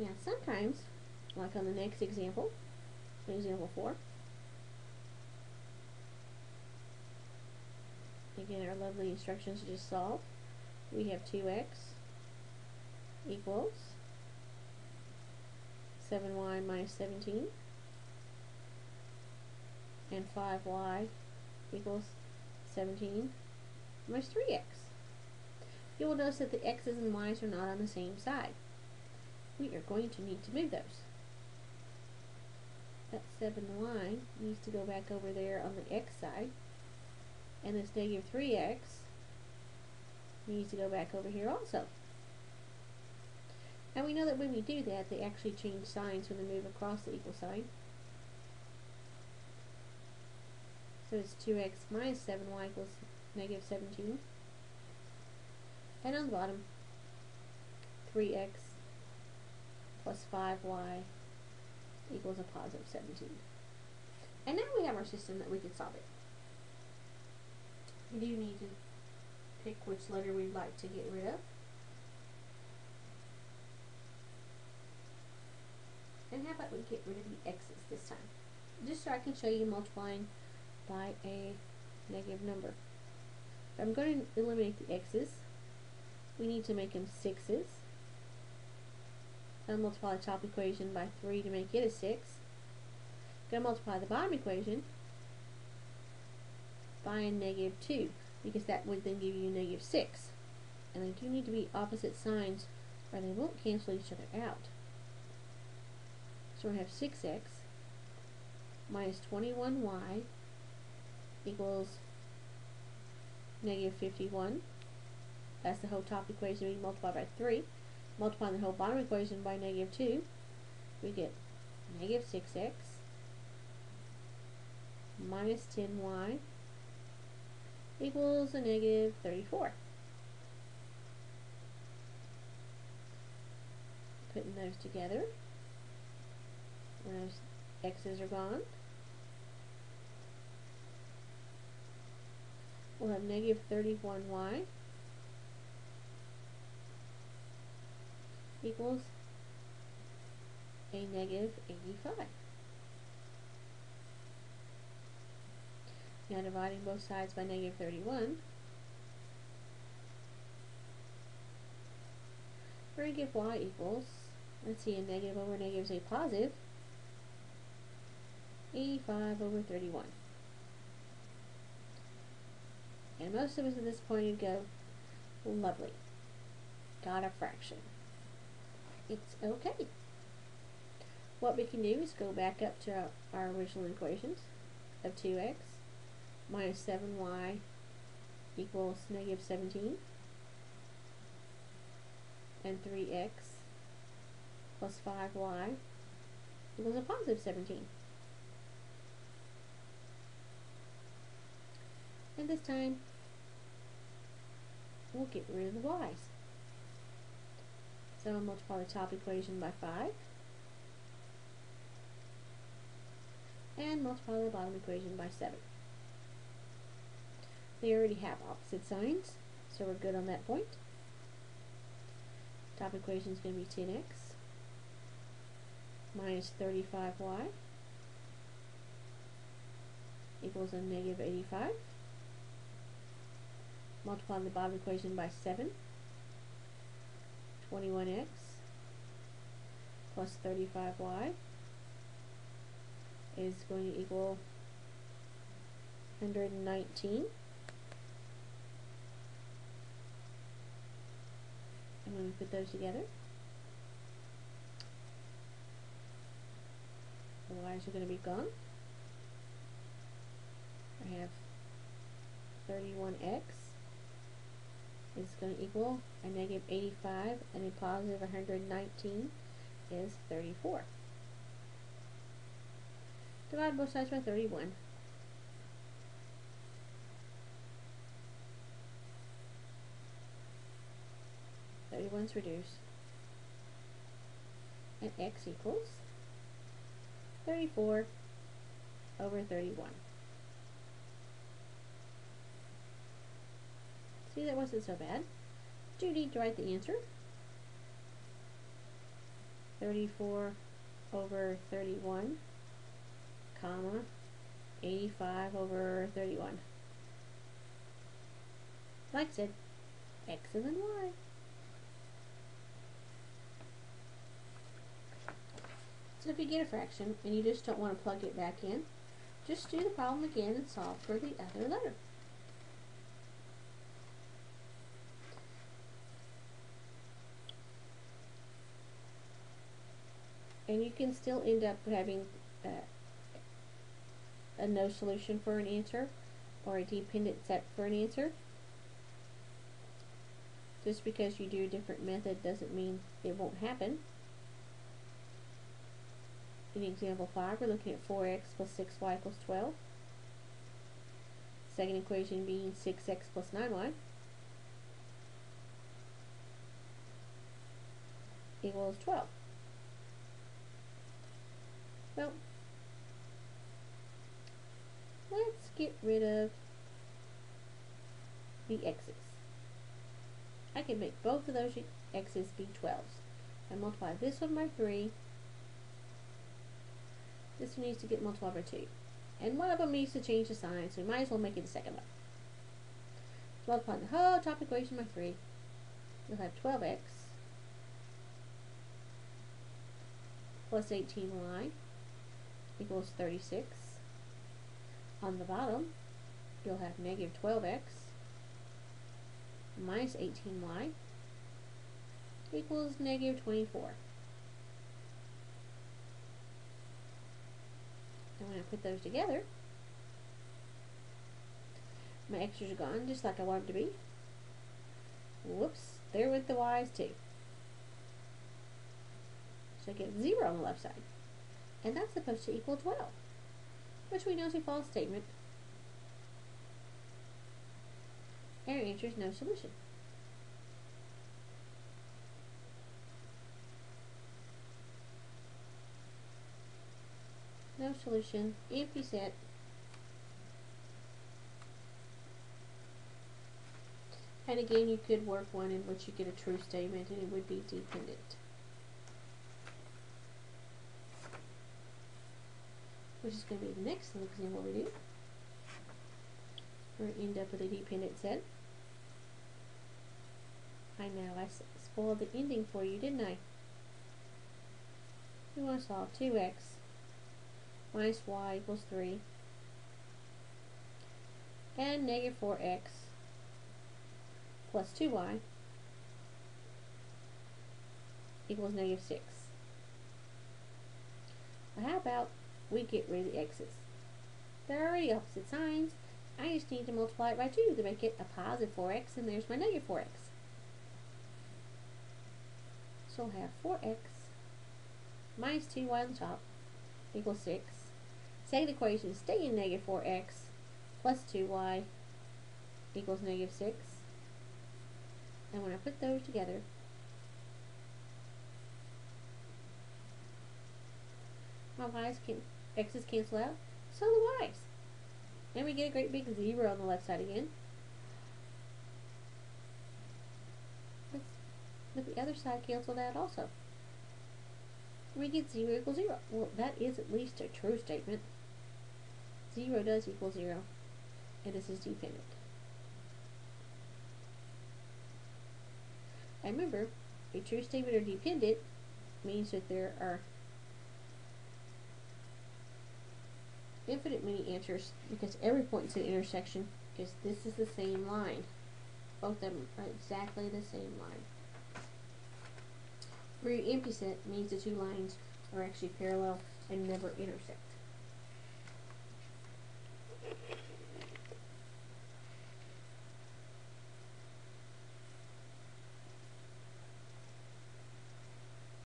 Now sometimes, like on the next example, example 4, again our lovely instructions to just solve. We have 2x equals 7y minus 17 and 5y equals 17 minus 3x. You will notice that the x's and y's are not on the same side. We are going to need to move those. That 7y needs to go back over there on the x side, and this negative 3x needs to go back over here also. And we know that when we do that, they actually change signs when they move across the equal sign. So it's 2x minus 7y equals negative 17. And on the bottom, 3x plus 5y equals a positive 17. And now we have our system that we can solve it. We do need to pick which letter we'd like to get rid of. And how about we get rid of the x's this time? Just so I can show you multiplying by a negative number. If I'm going to eliminate the x's, we need to make them 6's. I'll multiply the top equation by 3 to make it a 6. Going to multiply the bottom equation by a negative 2, because that would then give you a negative 6. And they do need to be opposite signs or they won't cancel each other out. So we have 6x minus 21y equals negative 51. That's the whole top equation we multiply by 3. Multiplying the whole bottom equation by negative 2, we get negative 6x minus 10y equals a negative 34. Putting those together, when those x's are gone, we'll have negative 31y equals a negative 85. Now dividing both sides by negative 31, we're going to get y equals, let's see, a negative over negative is a positive, 85 over 31. And most of us at this point would go, lovely, got a fraction. It's okay. What we can do is go back up to our original equations of 2x minus 7y equals negative 17 and 3x plus 5y equals a positive 17. And this time we'll get rid of the y's. So I'll multiply the top equation by 5 and multiply the bottom equation by 7. They already have opposite signs, so we're good on that point. Top equation is going to be 10x minus 35y equals a negative 85. Multiply the bottom equation by 7. 21x plus 35y is going to equal 119. And when we put those together, the y's are going to be gone. I have 31x is going to equal a negative 85, and a positive 119 is 34. Divide both sides by 31. One's reduced, and x equals 34 over 31. See, that wasn't so bad. Do you need to write the answer? 34 over 31, comma, 85 over 31. Like I said, x and then y. So if you get a fraction and you just don't want to plug it back in, just do the problem again and solve for the other letter. And you can still end up having a no solution for an answer or a dependent set for an answer. Just because you do a different method doesn't mean it won't happen. In example 5, we're looking at 4x plus 6y equals 12. Second equation being 6x plus 9y equals 12. Well, let's get rid of the x's. I can make both of those x's be 12s. I multiply this one by 3. This one needs to get multiplied by 2. And one of them needs to change the sign, so we might as well make it the second one. So multiply the whole top equation by 3. You'll have 12x plus 18y equals 36. On the bottom, you'll have negative 12x minus 18y equals negative 24. And when I put those together, my x's are gone just like I want them to be. Whoops, there went the y's too. So I get 0 on the left side. And that's supposed to equal 12, which we know is a false statement. And our answer is no solution. No solution, empty set. And again, you could work one in which you get a true statement and it would be dependent, which is going to be the next example we do. We're going to end up with a dependent set. I know, I spoiled the ending for you, didn't I? We want to solve 2x minus y equals 3 and negative 4x plus 2y equals negative 6. Well, how about we get rid of the x's? They're already opposite signs. I just need to multiply it by 2 to make it a positive 4x, and there's my negative 4x. So we'll have 4x minus 2y on the top equals 6. Second equation, stay in negative 4x plus 2y equals negative 6. And when I put those together, my x's cancel out, so the y's. And we get a great big 0 on the left side again. But the other side canceled out also. We get 0 equals 0. Well, that is at least a true statement. 0 does equal 0. And this is dependent. And remember, a true statement or dependent means that there are infinite many answers, because every point is an intersection, because this is the same line. Both of them are exactly the same line. Where your empty set means the two lines are actually parallel and never intersect.